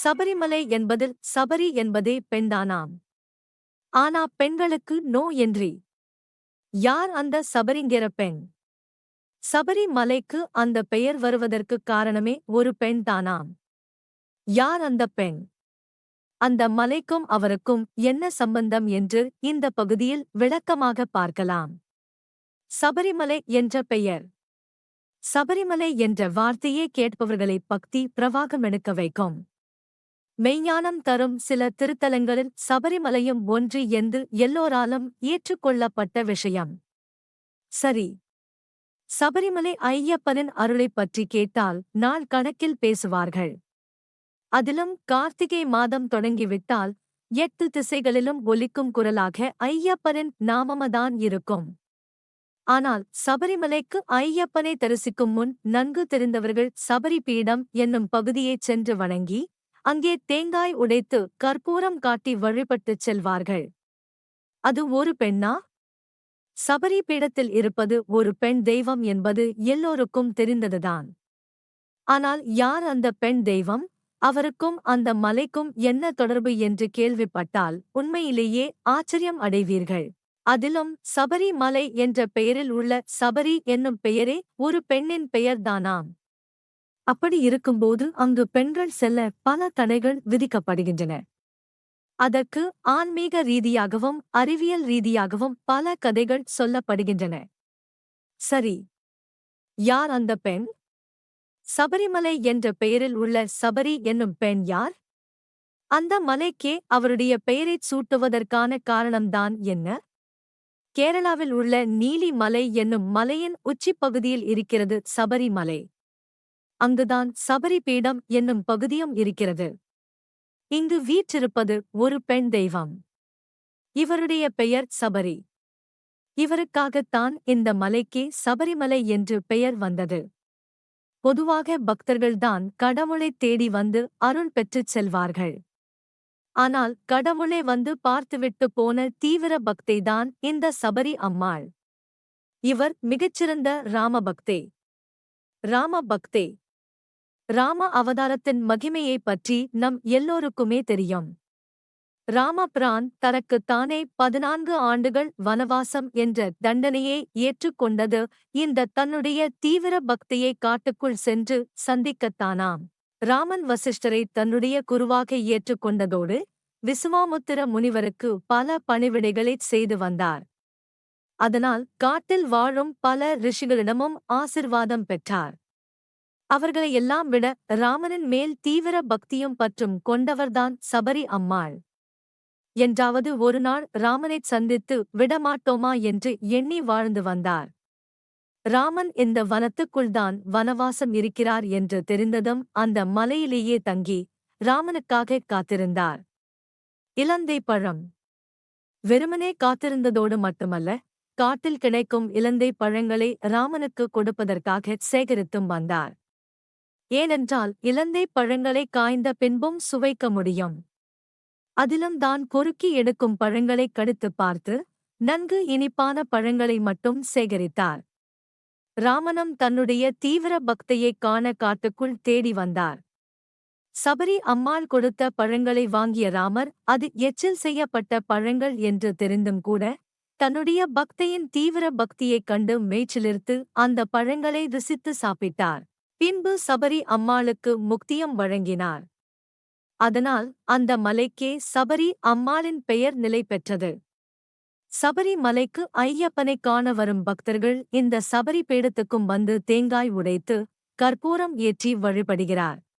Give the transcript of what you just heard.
சபரிமலை என்பதில் சபரி என்பதே பெண்தானாம். ஆனா பெண்களுக்கு நோ என்றி. யார் அந்த சபரிங்கிற பெண்? சபரி மலைக்கு அந்த பெயர் வருவதற்குக் காரணமே ஒரு பெண்தானாம். யார் அந்த பெண்? அந்த மலைக்கும் அவருக்கும் என்ன சம்பந்தம் என்று இந்த பகுதியில் விளக்கமாக பார்க்கலாம். சபரிமலை என்ற பெயர். சபரிமலை என்ற வார்த்தையே கேட்பவர்களை பக்தி பிரவாகமெடுக்க வைக்கும். மெய்ஞானம் தரும் சில திருத்தலங்களில் சபரிமலையும் ஒன்று என்று எல்லோராலும் ஏற்றுக்கொள்ளப்பட்ட விஷயம். சரி. சபரிமலை ஐயப்பனின் அருளைப் பற்றி கேட்டால் நாள் கணக்கில் பேசுவார்கள். அதிலும் கார்த்திகை மாதம் தொடங்கிவிட்டால் 8 திசைகளிலும் ஒலிக்கும் குரலாக ஐயப்பனின் நாமமதான் இருக்கும். ஆனால் சபரிமலைக்கு ஐயப்பனை தரிசிக்கும் முன் நன்கு தெரிந்தவர்கள் சபரி பீடம் என்னும் பகுதியைச் சென்று வணங்கி அங்கே தேங்காய் உடைத்து கற்பூரம் காட்டி வழிபட்டுச் செல்வார்கள். அது ஒரு பெண்ணா? சபரி பீடத்தில் இருப்பது ஒரு பெண் தெய்வம் என்பது எல்லோருக்கும் தெரிந்ததுதான். ஆனால் யார் அந்த பெண் தெய்வம்? அவருக்கும் அந்த மலைக்கும் என்ன தொடர்பு என்று கேள்விப்பட்டால் உண்மையிலேயே ஆச்சரியம் அடைவீர்கள். அதிலும் சபரி மலை என்ற பெயரில் உள்ள சபரி என்னும் பெயரே ஒரு பெண்ணின் பெயர்தானாம். அப்படி இருக்கும்போது அங்கு பெண்கள் செல்ல பல தடைகள் விதிக்கப்படுகின்றன. அதற்கு ஆன்மீக ரீதியாகவும் அறிவியல் ரீதியாகவும் பல கதைகள் சொல்லப்படுகின்றன. சரி. யார் அந்த பெண்? சபரிமலை என்ற பெயரில் உள்ள சபரி என்னும் பெண் யார்? அந்த மலைக்கே அவருடைய பெயரைச் சூட்டுவதற்கான காரணம்தான் என்ன? கேரளாவில் உள்ள நீலி மலை என்னும் மலையின் உச்சிப்பகுதியில் இருக்கிறது சபரிமலை. அங்குதான் சபரி பீடம் என்னும் பகுதியும் இருக்கிறது. இங்கு வீற்றிருப்பது ஒரு பெண் தெய்வம். இவருடைய பெயர் சபரி. இவருக்காகத்தான் இந்த மலைக்கே சபரிமலை என்று பெயர் வந்தது. பொதுவாக பக்தர்கள்தான் கடவுளைத் தேடி வந்து அருள் பெற்றுச் செல்வார்கள். ஆனால் கடவுளே வந்து பார்த்துவிட்டு போன தீவிர பக்தைதான் இந்த சபரி அம்மாள். இவர் மிகச்சிறந்த ராமபக்தே. ராமபக்தே. ராம அவதாரத்தின் மகிமையைப் பற்றி நம் எல்லோருக்குமே தெரியும். ராமபிரான் தனக்குத் தானே 14 ஆண்டுகள் வனவாசம் என்ற தண்டனையை ஏற்றுக்கொண்டது இந்த தன்னுடைய தீவிர பக்தியை காட்டுக்குள் சென்று சந்திக்கத்தானாம். ராமன் வசிஷ்டரை தன்னுடைய குருவாக ஏற்றுக்கொண்டதோடு விசுவாமுத்திர முனிவருக்கு பல பணிவிடைகளைச் செய்து வந்தார். அதனால் காட்டில் வாழும் பல ரிஷிகளிடமும் ஆசிர்வாதம் பெற்றார். அவர்களை எல்லாம் விட ராமனின் மேல் தீவிர பக்தியும் பற்றும் கொண்டவர்தான் சபரி அம்மாள். என்றாவது ஒரு நாள் ராமனைச் சந்தித்து விடமாட்டோமா என்று எண்ணி வாழ்ந்து வந்தார். ராமன் இந்த வனத்துக்குள்தான் வனவாசம் இருக்கிறார் என்று தெரிந்ததும் அந்த மலையிலேயே தங்கி ராமனுக்காக காத்திருந்தார். இலந்தை பழம். வெறுமனே காத்திருந்ததோடு மட்டுமல்ல, காட்டில் கிடைக்கும் இலந்தை பழங்களை ராமனுக்கு கொடுப்பதற்காக சேகரித்தும் வந்தார். ஏனென்றால் இலந்தை பழங்களை காய்ந்த பின்பும் சுவைக்க முடியும். அதிலும் தான் பொறுக்கி எடுக்கும் பழங்களை கடித்துப் பார்த்து நன்கு இனிப்பான பழங்களை மட்டும் சேகரித்தார். ராமனும் தன்னுடைய தீவிர பக்தியைக் காண காட்டுக்குள் தேடி வந்தார். சபரி அம்மாள் கொடுத்த பழங்களை வாங்கிய ராமர் அது எச்சில் செய்யப்பட்ட பழங்கள் என்று தெரிந்தும் கூட தன்னுடைய பக்தியின் தீவிர பக்தியைக் கண்டு மெய்ச்சிலிர்த்து அந்த பழங்களை ருசித்து சாப்பிட்டார். பின்பு சபரி அம்மாளுக்கு முக்தியம் வழங்கினார். அதனால் அந்த மலைக்கே சபரி அம்மாளின் பெயர் நிலை பெற்றது. சபரி மலைக்கு ஐயப்பனைக் காண வரும் பக்தர்கள் இந்த சபரி பீடத்துக்கும் வந்து தேங்காய் உடைத்து கற்பூரம் ஏற்றி வழிபடுகிறார்.